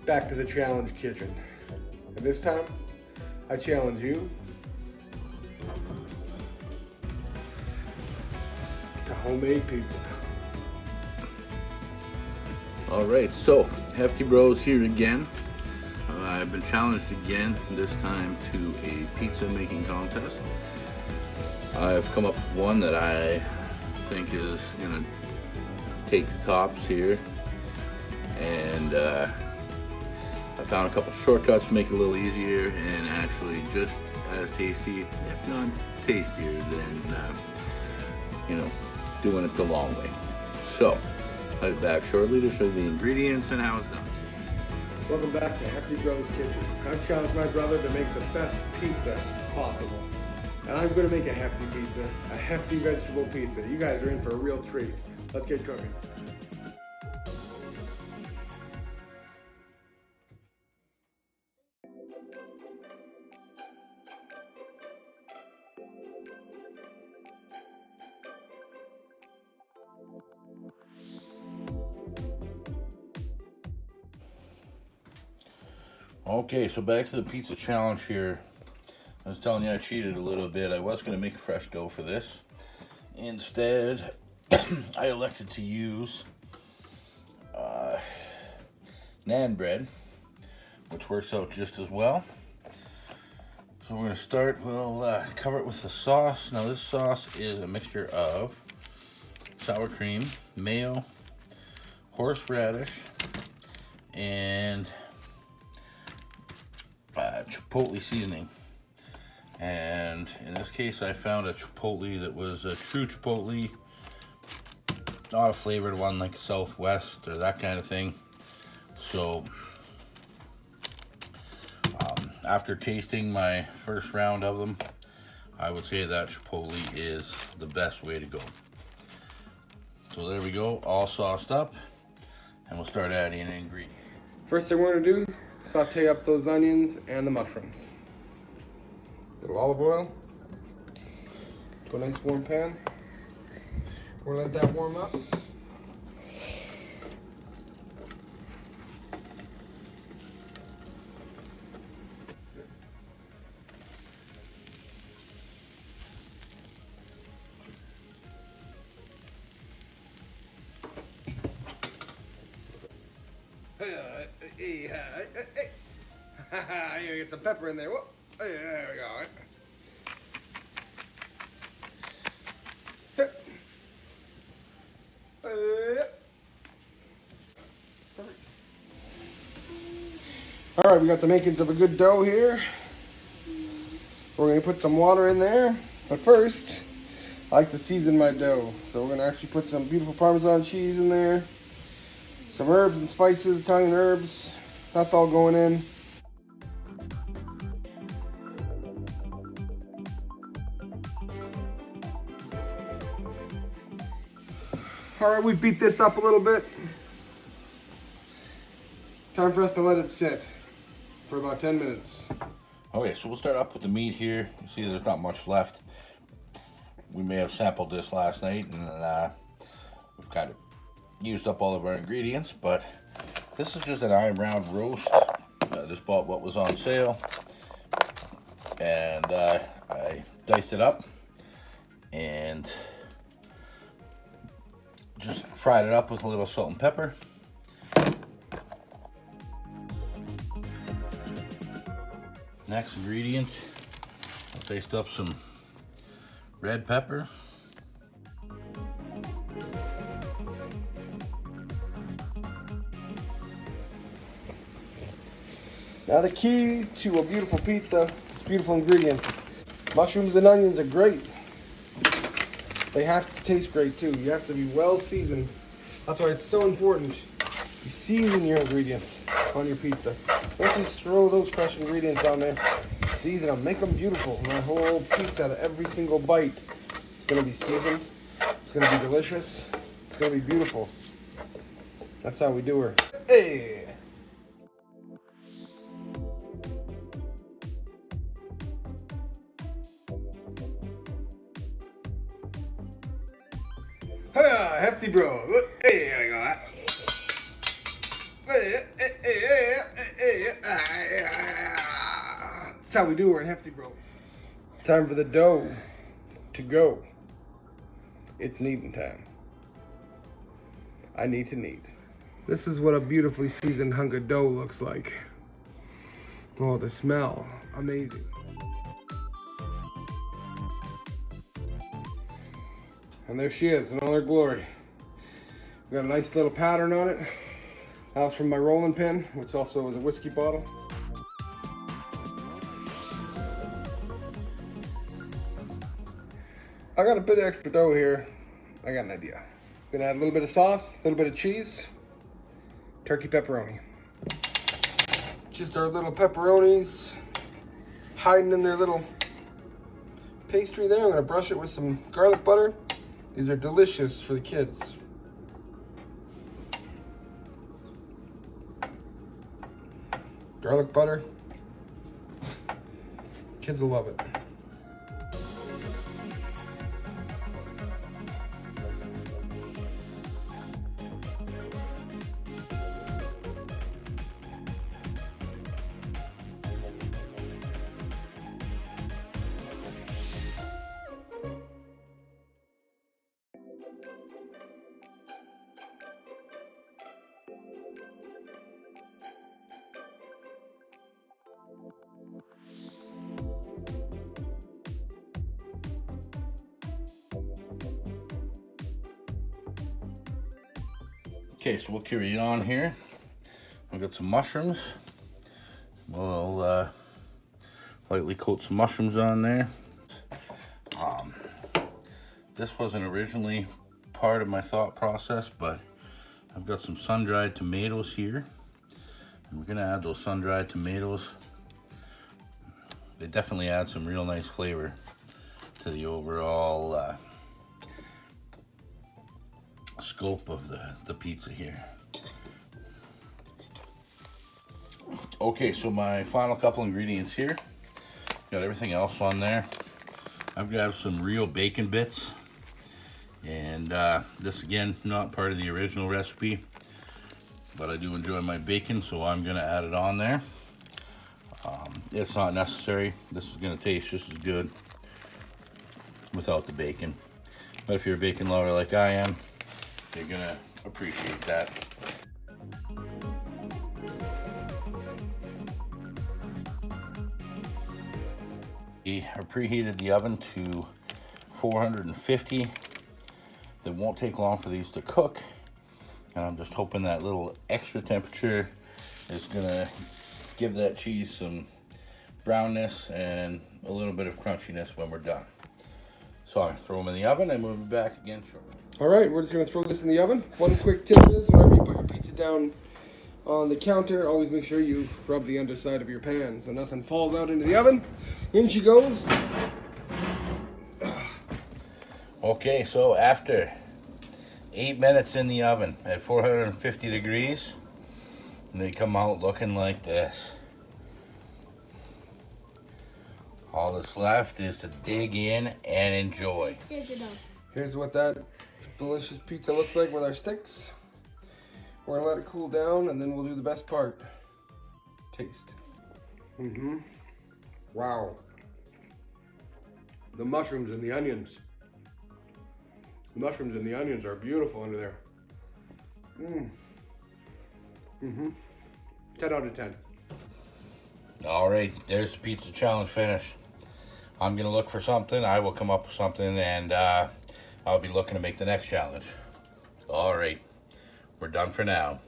back to the challenge kitchen. And this time, I challenge you to homemade pizza. Alright, so Hefty Bros here again. I've been challenged again, this time to a pizza making contest. I've come up with one that I think is going to take the tops here. And I found a couple shortcuts to make it a little easier and actually just as tasty, if not tastier than, doing it the long way. So, I'll be back shortly to show you the ingredients and how it's done. Welcome back to Hefty Bros Kitchen. I've challenged my brother to make the best pizza possible. And I'm going to make a hefty pizza, a hefty vegetable pizza. You guys are in for a real treat. Let's get cooking. Okay, so back to the pizza challenge here. I was telling you I cheated a little bit. I was going to make a fresh dough for this. Instead, I elected to use naan bread, which works out just as well. So we're going to start, we'll cover it with the sauce. Now this sauce is a mixture of sour cream, mayo, horseradish, and chipotle seasoning. And in this case I found a chipotle that was a true chipotle, not a flavored one like a Southwest or that kind of thing. So after tasting my first round of them, I would say that chipotle is the best way to go. So there we go, all sauced up, and we'll start adding in ingredients. First thing we're going to do, saute up those onions and the mushrooms. A little olive oil to a nice warm pan. We'll let that warm up. You gotta get some pepper in there. Whoop. There we go. All right, we got the makings of a good dough here. We're gonna put some water in there, but first, I like to season my dough. So we're gonna actually put some beautiful Parmesan cheese in there, some herbs and spices, Italian herbs. That's all going in. All right, we beat this up a little bit. Time for us to let it sit for about 10 minutes. Okay, so we'll start up with the meat here. You see there's not much left. We may have sampled this last night and we've kind of used up all of our ingredients, but this is just an iron round roast. I just bought what was on sale and I diced it up and just fried it up with a little salt and pepper. Next ingredient, I'll taste up some red pepper. Now the key to a beautiful pizza is beautiful ingredients. Mushrooms and onions are great. They have to taste great too. You have to be well seasoned. That's why it's so important you season your ingredients on your pizza. Don't just throw those fresh ingredients on there. Season them, make them beautiful. And that whole pizza, every single bite, it's gonna be seasoned. It's gonna be delicious. It's gonna be beautiful. That's how we do her. Hey! Hefty Bros. Hey, I got that. how we do it in Hefty Bro. Time for the dough to go. It's kneading time. I need to knead. This is what a beautifully seasoned hunk of dough looks like. Oh, the smell, amazing. And there she is in all her glory. Got a nice little pattern on it. That was from my rolling pin, which also was a whiskey bottle. I got a bit of extra dough here. I got an idea. Gonna add a little bit of sauce, a little bit of cheese, turkey pepperoni. Just our little pepperonis hiding in their little pastry there. I'm gonna brush it with some garlic butter. These are delicious for the kids. Garlic butter. Kids will love it. Okay, so we'll carry on here. I've got some mushrooms. We'll lightly coat some mushrooms on there. This wasn't originally part of my thought process, but I've got some sun-dried tomatoes here. And we're gonna add those sun-dried tomatoes. They definitely add some real nice flavor to the overall scope of the pizza here. Okay, so my final couple ingredients here. Got everything else on there. I've grabbed some real bacon bits. And this, again, not part of the original recipe, but I do enjoy my bacon, so I'm gonna add it on there. It's not necessary. This is gonna taste just as good without the bacon. But if you're a bacon lover like I am, you're gonna appreciate that. We have preheated the oven to 450. It won't take long for these to cook, and I'm just hoping that little extra temperature is gonna give that cheese some brownness and a little bit of crunchiness when we're done. So I'm gonna throw them in the oven and move it back again shortly. All right, we're just gonna throw this in the oven. One quick tip is, whenever you put your pizza down on the counter, always make sure you rub the underside of your pan so nothing falls out into the oven. In she goes. Okay, so after 8 minutes in the oven at 450 degrees, and they come out looking like this. All that's left is to dig in and enjoy. Here's what that delicious pizza looks like with our sticks. We're gonna let it cool down, and then we'll do the best part. Taste. Wow. The mushrooms and the onions. The mushrooms and the onions are beautiful under there. 10 out of 10. All right, there's the pizza challenge finished. I'm gonna look for something. I will come up with something, and I'll be looking to make the next challenge. All right, we're done for now.